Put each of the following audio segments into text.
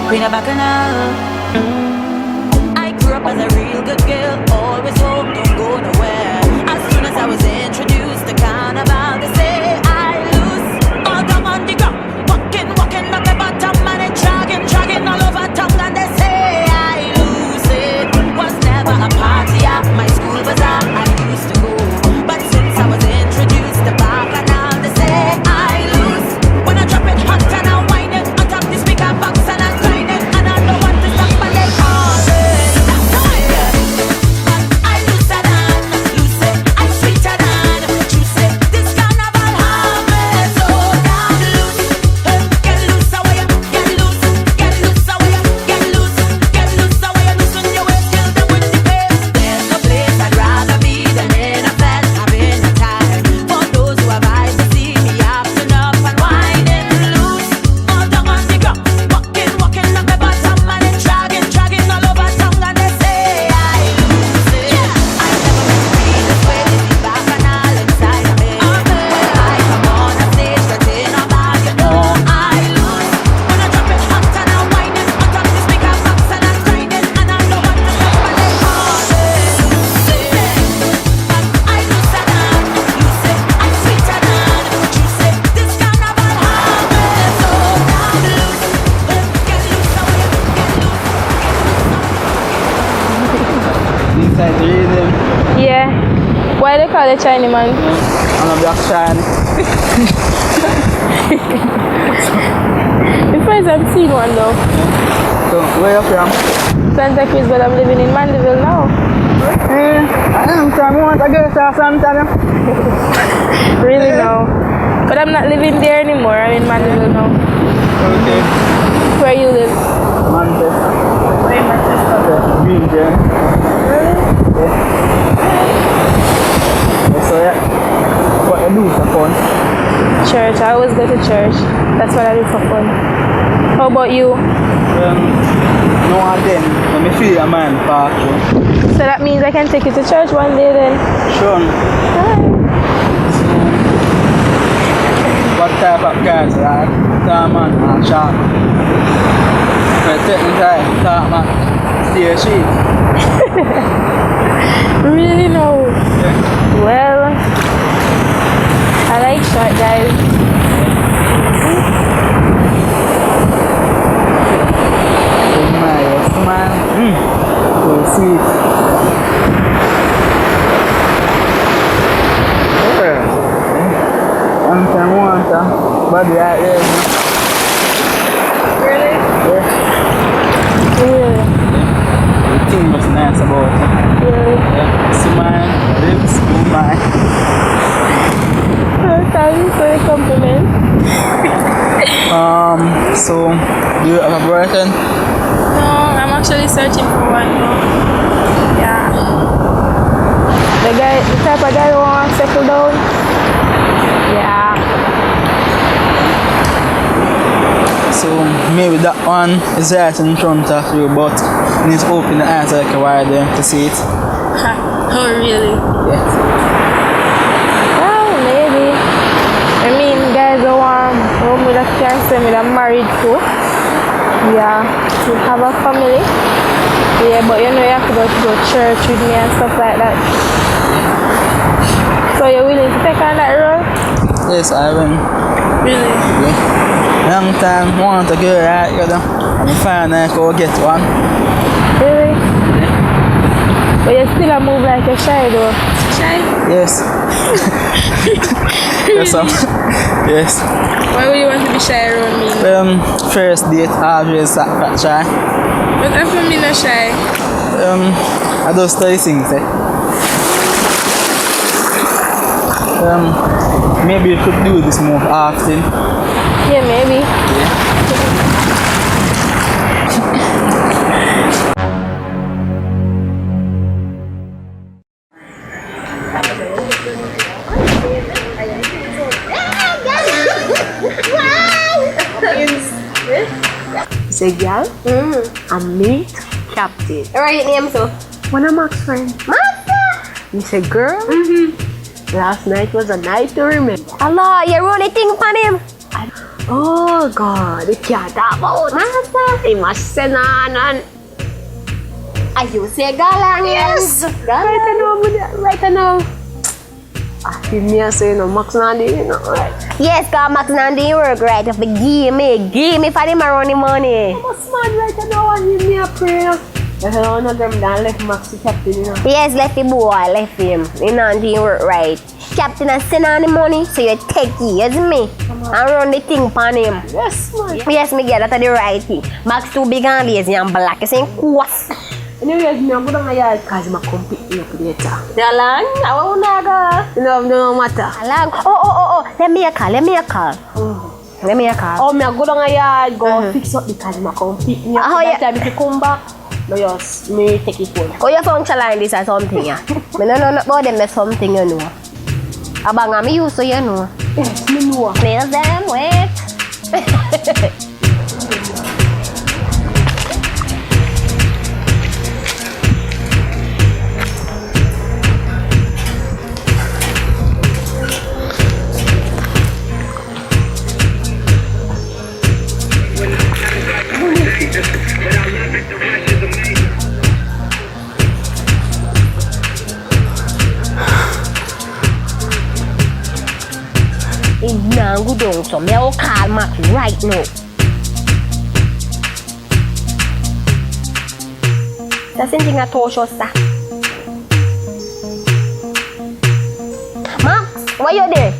Queen of Bacchanal. I grew up as a real good girl, always home, don't go nowhere. As soon as I was introduced to carnival, they say I lose all down on the ground, walking on the bottom, and it dragging all over tongue, and they say I lose it. Was never a party at my school bazaar I used to go, but since I was introduced to Bacchanal, they say I lose. When I drop it hot and I whine it on top the speaker box and I grind it, and I don't want to stop, and they call it. I looser than, lose it, I'm sweeter than, juice it. This carnival have me so damn loose. Get loose away, get loose away, get loose away, loosen your waist, kill them with the pace. There's no place I'd rather be than in a fest, having a time. For those who have eyes to see me acting up and whining loose, all down on the ground, walking on the bottom, and it dragging all over tongue, and they say I lose it. I never meant to be this way, this is Bacchanal inside of me. When I come on a stage, that's in a bag, you know I lose. When I drop it hot and I whine it on top the speaker box and I grind it, and I don't want to stop, and they call it lose it. I looser than, lose it, I'm sweeter than, juice it. This carnival have me so damn loose. Get loose away, get loose. Inside the rhythm. Yeah. Why they call it Chinese man? I'm a black shine. The first I've seen one though. So, where you from? Santa Cruz, but I'm living in Mandeville now. I am from want to go to Santana. Really now. But I'm not living there anymore. I'm in Mandeville now. Okay. Where you live? Manchester. Where Manchester? Green there. Really? So yeah. What you do for fun? Church. I always go to church. That's what I do for fun. How about you? No one then. When me feel a man park through. So that means I can take you to church one day then. Sure. Hi. What type of cars are that? Man and sharp. I take me time. Talk man. Steer sheep. Really no. Yeah. Well, I like short guys. Yes, man. So sweet. One time, body out there. Really? Yeah. Really? The thing was nice about it. Really? Yeah. Smile, lips, oh my. Thank you for the compliment. So, do you have a boyfriend? No, I'm actually searching for one now. Yeah. The type of guy who wants to settle down. Yeah. So, maybe that one is right in front of you, but you need to open the eyes like a wide there to see it. Oh, really? Yeah. Well, maybe. I mean, guys who want women that can say me that I'm married to. Yeah. You have a family. Yeah, but you know you have to go to church with me and stuff like that. So you're willing to take on that role? Yes, I will. Really? Yeah. Long time, want to go right, you know. I'm fine, I go get one. Really? But you still a move like a shy though. Shy? Yes. Yes, yes. Why would you want to be shy around me? First date, always that shy. But I'm from me not shy. I just tell you things, eh. Maybe you could do this more often. Yeah, maybe. Yeah. Say, girl, I'm meet Captain. Alright, name so. One of Max's friend. Master! You say, girl, last night was a night to remember. Allah, you run a thing for him. Oh God, the cat about master. He must say and As you say, galang. yes. Right now. I feel me say Max Nandi, right? Yes, cause Max Nandi work right. If give me for the money money. What's man right now? I hear me a prayer. I don't know them down left Max the captain, Yes, left the boy, left him. You know, didn't work right. Captain has send on the money, so you take it, you see me? And run the thing upon him. Yes, man. Yes, me get that the right thing. Max too big and lazy and black. You saying quas. Anyways, me go down here because I compete up later. Jalan, I won't go. No matter. Jalan. Oh. Let me a call. Oh, me go down here, go fix up because I compete. Oh, yeah. Time if you come back, no yes, me take it home. Oh, you function like this or something, yeah? Me no know about them something, you know. Abang me used to, you know. Yes, me know. Nails them, wait. Now go down, so me will call Max right now. The same thing I told you, sir. Max, why you there?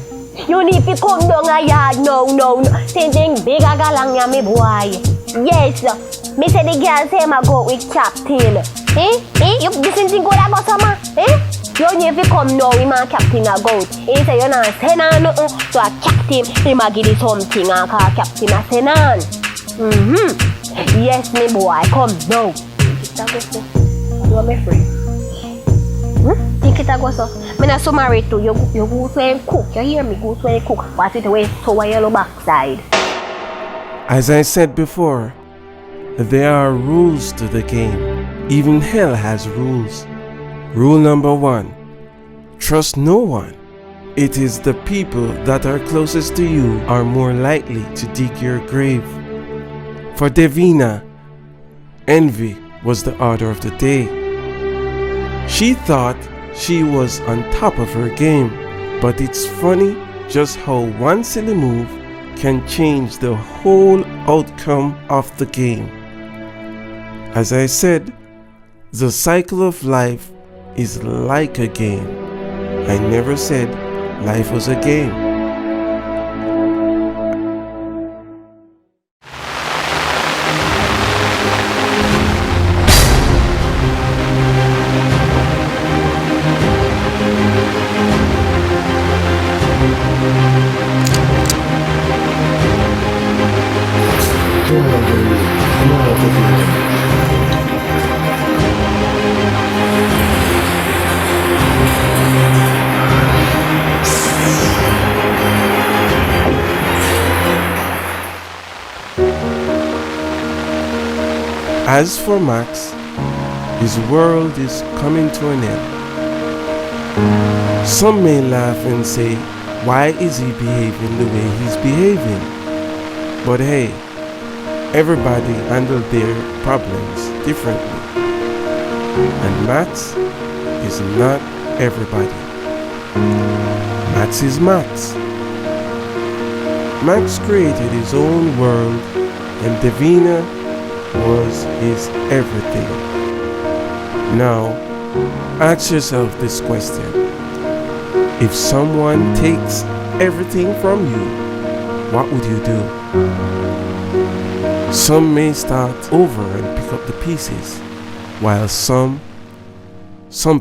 You need to come down a yard. No. Same thing, big a galang ya me boy. Yes, me say the girl say I go with Captain. You the same thing go that go summer? You need to come now, we man Captain a goat. He say you not send on nothing, so a Captain, he ma give you something and call Captain a send on. Yes, me boy, come now. You are my friend. Think it a go so. Me not so married to you. You go to and cook. You hear me? Go to and cook. What it away so a yellow backside. As I said before, there are rules to the game. Even hell has rules. Rule number 1, trust no one. It is the people that are closest to you are more likely to dig your grave. For Davina, envy was the order of the day. She thought she was on top of her game, but it's funny just how one silly move can change the whole outcome of the game. As I said, the cycle of life is like a game. I never said life was a game. As for Max, his world is coming to an end. Some may laugh and say, why is he behaving the way he's behaving? But hey, everybody handles their problems differently. And Max is not everybody. Max is Max. Max created his own world, and Davina was his everything. Now, ask yourself this question. If someone takes everything from you, what would you do? Some may start over and pick up the pieces, while some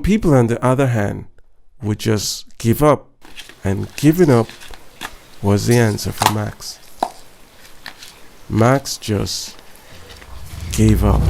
people on the other hand would just give up, and giving up was the answer for Max. Max just gave up.